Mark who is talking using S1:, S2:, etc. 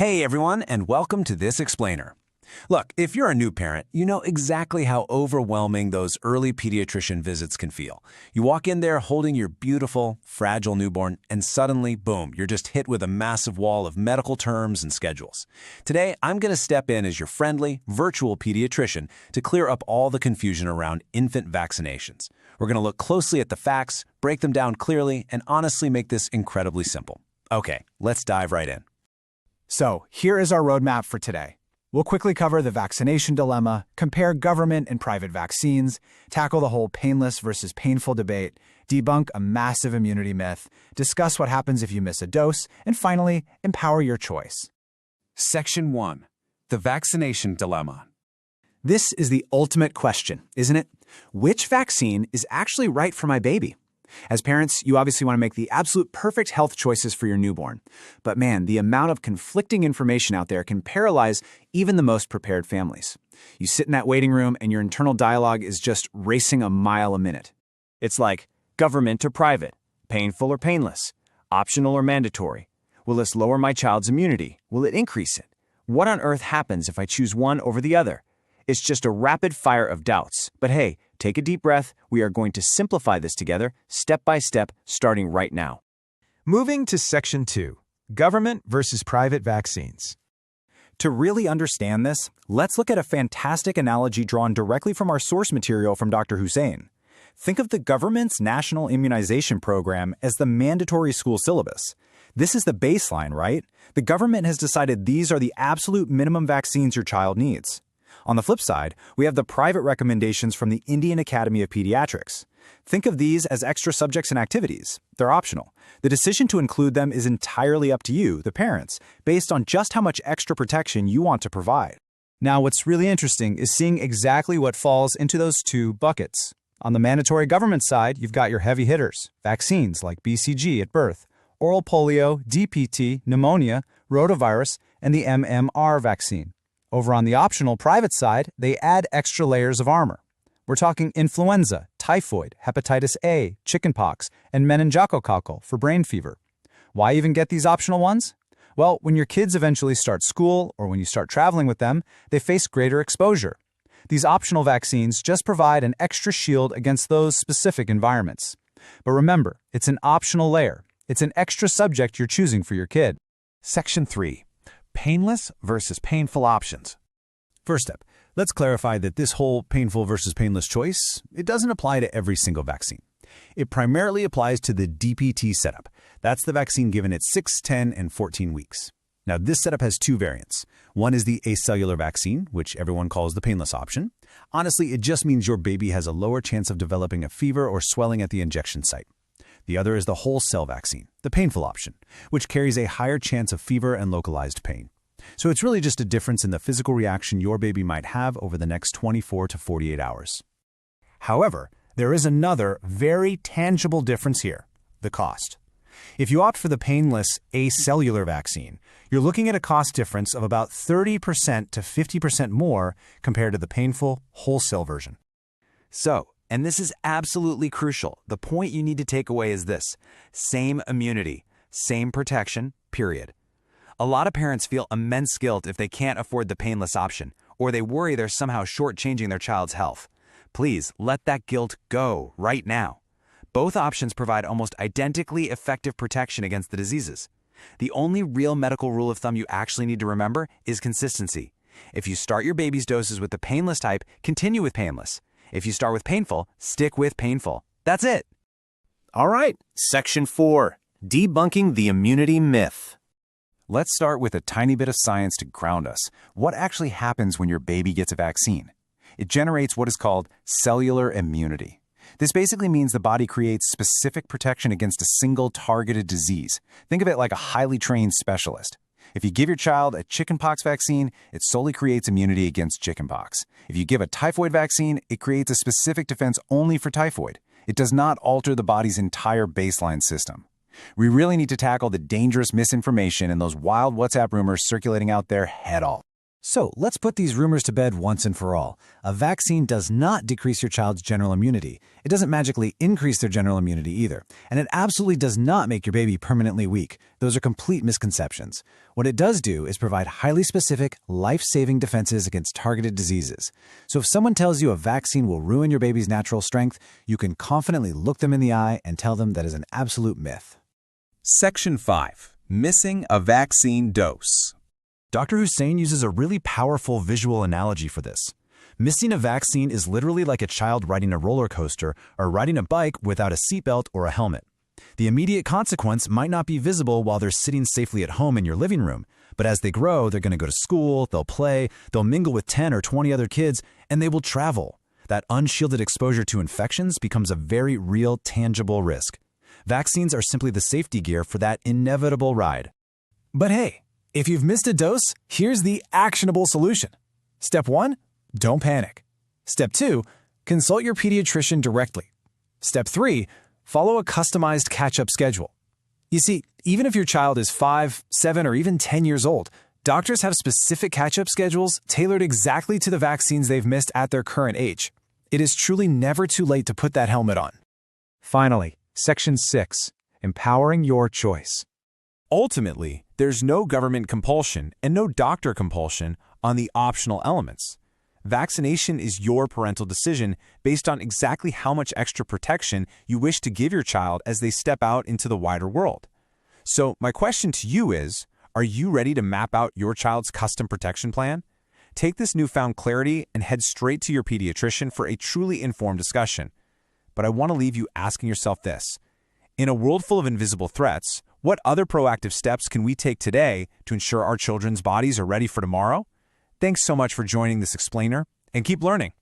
S1: Hey everyone, and welcome to This Explainer. Look, if you're a new parent, you know exactly how overwhelming those early pediatrician visits can feel. You walk in there holding your beautiful, fragile newborn, and suddenly, boom, you're just hit with a massive wall of medical terms and schedules. Today, I'm going to step in as your friendly, virtual pediatrician to clear up all the confusion around infant vaccinations. We're going to look closely at the facts, break them down clearly, and honestly make this incredibly simple. Okay, let's dive right in.
S2: So, here is our roadmap for today. We'll quickly cover the vaccination dilemma, compare government and private vaccines, tackle the whole painless versus painful debate, debunk a massive immunity myth, discuss what happens if you miss a dose, and finally, empower your choice.
S1: Section 1. The Vaccination Dilemma.
S2: This is the ultimate question, isn't it? Which vaccine is actually right for my baby? As parents, you obviously want to make the absolute perfect health choices for your newborn. But man, the amount of conflicting information out there can paralyze even the most prepared families. You sit in that waiting room and your internal dialogue is just racing a mile a minute. It's like, government or private, painful or painless, optional or mandatory. Will this lower my child's immunity? Will it increase it? What on earth happens if I choose one over the other? It's just a rapid fire of doubts. But hey, take a deep breath. We are going to simplify this together, step by step, starting right now.
S3: Moving to Section 2, Government versus Private Vaccines.
S2: To really understand this, let's look at a fantastic analogy drawn directly from our source material from Dr. Hussein. Think of the government's national immunization program as the mandatory school syllabus. This is the baseline, right? The government has decided these are the absolute minimum vaccines your child needs. On the flip side, we have the private recommendations from the Indian Academy of Pediatrics. Think of these as extra subjects and activities. They're optional. The decision to include them is entirely up to you, the parents, based on just how much extra protection you want to provide. Now, what's really interesting is seeing exactly what falls into those two buckets. On the mandatory government side, you've got your heavy hitters, vaccines like BCG at birth, oral polio, DPT, pneumonia, rotavirus, and the MMR vaccine. Over on the optional private side, they add extra layers of armor. We're talking influenza, typhoid, hepatitis A, chickenpox, and meningococcal for brain fever. Why even get these optional ones? Well, when your kids eventually start school or when you start traveling with them, they face greater exposure. These optional vaccines just provide an extra shield against those specific environments. But remember, it's an optional layer. It's an extra subject you're choosing for your kid.
S1: Section 3. Painless versus painful options. First up, let's clarify that this whole painful versus painless choice, it doesn't apply to every single vaccine. It primarily applies to the DPT setup. That's the vaccine given at 6, 10, and 14 weeks. Now, this setup has two variants. One is the acellular vaccine, which everyone calls the painless option. Honestly, it just means your baby has a lower chance of developing a fever or swelling at the injection site. The other is the whole cell vaccine, the painful option, which carries a higher chance of fever and localized pain. So it's really just a difference in the physical reaction your baby might have over the next 24 to 48 hours. However, there is another very tangible difference here, the cost. If you opt for the painless acellular vaccine, you're looking at a cost difference of about 30% to 50% more compared to the painful whole cell version.
S4: So, and this is absolutely crucial, the point you need to take away is this: same immunity, same protection, period. A lot of parents feel immense guilt if they can't afford the painless option, or they worry they're somehow shortchanging their child's health. Please let that guilt go right now. Both options provide almost identically effective protection against the diseases. The only real medical rule of thumb you actually need to remember is consistency. If you start your baby's doses with the painless type, continue with painless. If you start with painful, stick with painful. That's it.
S1: All right, Section 4. Debunking the immunity myth. Let's start with a tiny bit of science to ground us. What actually happens when your baby gets a vaccine? It generates what is called cellular immunity. This basically means the body creates specific protection against a single targeted disease. Think of it like a highly trained specialist. If you give your child a chickenpox vaccine, it solely creates immunity against chickenpox. If you give a typhoid vaccine, it creates a specific defense only for typhoid. It does not alter the body's entire baseline system. We really need to tackle the dangerous misinformation and those wild WhatsApp rumors circulating out there head on. So let's put these rumors to bed once and for all. A vaccine does not decrease your child's general immunity. It doesn't magically increase their general immunity either. And it absolutely does not make your baby permanently weak. Those are complete misconceptions. What it does do is provide highly specific, life-saving defenses against targeted diseases. So if someone tells you a vaccine will ruin your baby's natural strength, you can confidently look them in the eye and tell them that is an absolute myth.
S5: Section 5. Missing a vaccine dose.
S2: Dr. Hussein uses a really powerful visual analogy for this. Missing a vaccine is literally like a child riding a roller coaster or riding a bike without a seatbelt or a helmet. The immediate consequence might not be visible while they're sitting safely at home in your living room, but as they grow, they're going to go to school, they'll play, they'll mingle with 10 or 20 other kids, and they will travel. That unshielded exposure to infections becomes a very real, tangible risk. Vaccines are simply the safety gear for that inevitable ride.
S1: But hey, if you've missed a dose, here's the actionable solution. Step 1, don't panic. Step 2, consult your pediatrician directly. Step 3, follow a customized catch-up schedule. You see, even if your child is 5, 7, or even 10 years old, doctors have specific catch-up schedules tailored exactly to the vaccines they've missed at their current age. It is truly never too late to put that helmet on.
S3: Finally, Section 6. Empowering your choice.
S4: Ultimately, there's no government compulsion and no doctor compulsion on the optional elements. Vaccination is your parental decision based on exactly how much extra protection you wish to give your child as they step out into the wider world. So my question to you is, are you ready to map out your child's custom protection plan? Take this newfound clarity and head straight to your pediatrician for a truly informed discussion. But I want to leave you asking yourself this. In a world full of invisible threats, what other proactive steps can we take today to ensure our children's bodies are ready for tomorrow? Thanks so much for joining this explainer, and keep learning.